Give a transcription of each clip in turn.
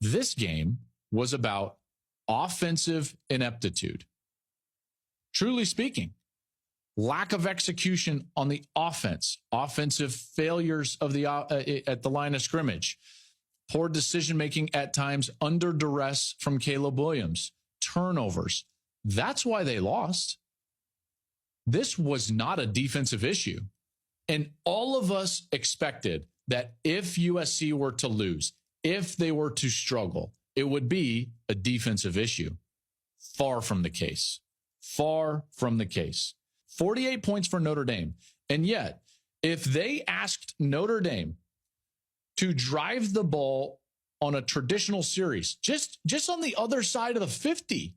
This game was about offensive ineptitude. Truly speaking, lack of execution on the offense, offensive failures of the at the line of scrimmage, poor decision-making at times under duress from Caleb Williams, turnovers. That's why they lost. This was not a defensive issue. And all of us expected that if USC were to lose, if they were to struggle, it would be a defensive issue. Far from the case. Far from the case. 48 points for Notre Dame. And yet, if they asked Notre Dame to drive the ball on a traditional series, just on the other side of the 50,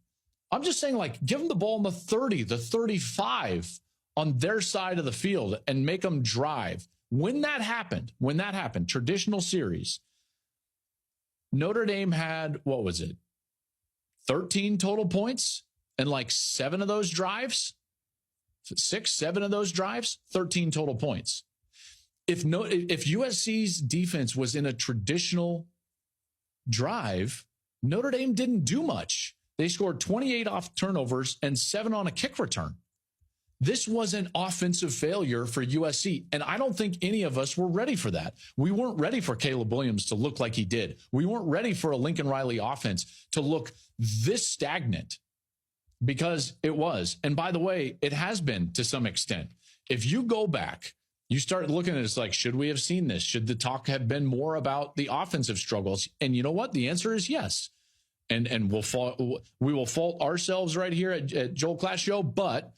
I'm just saying, like, give them the ball on the 30, the 35 on their side of the field and make them drive. When that happened, traditional series, Notre Dame had, 13 total points and like 7 of those drives, 7 of those drives, 13 total points. If USC's defense was in a traditional drive, Notre Dame didn't do much. They scored 28 off turnovers and 7 on a kick return. This was an offensive failure for USC, and I don't think any of us were ready for that. We weren't ready for Caleb Williams to look like he did. We weren't ready for a Lincoln Riley offense to look this stagnant, because it was. And by the way, it has been to some extent. If you go back, you start looking at it, it's like, should we have seen this? Should the talk have been more about the offensive struggles? And you know what? The answer is yes. And we will fault ourselves right here at Joel Klatt Show, but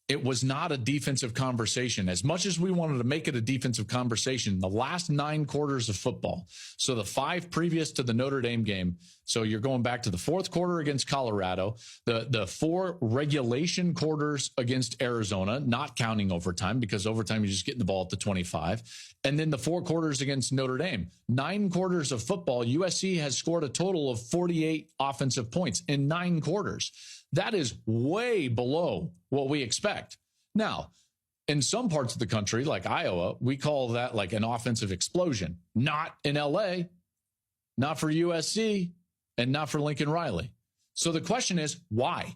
it was not a defensive conversation. As much as we wanted to make it a defensive conversation, the last 9 quarters of football, so the 5 previous to the Notre Dame game, so you're going back to the 4th quarter against Colorado, the 4 regulation quarters against Arizona, not counting overtime, because overtime you're just getting the ball at the 25, and then the 4 quarters against Notre Dame. 9 quarters of football, USC has scored a total of 48 offensive points in 9 quarters. That is way below what we expect. Now, in some parts of the country, like Iowa, we call that like an offensive explosion. Not in LA, not for USC, and not for Lincoln Riley. So the question is, why?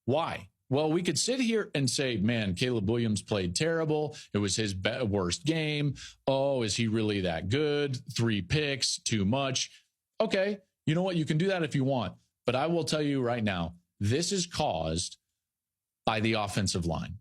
Why? Well, we could sit here and say, man, Caleb Williams played terrible. It was his worst game. Oh, is he really that good? 3 picks, too much. Okay, you know what? You can do that if you want. But I will tell you right now, this is caused by the offensive line.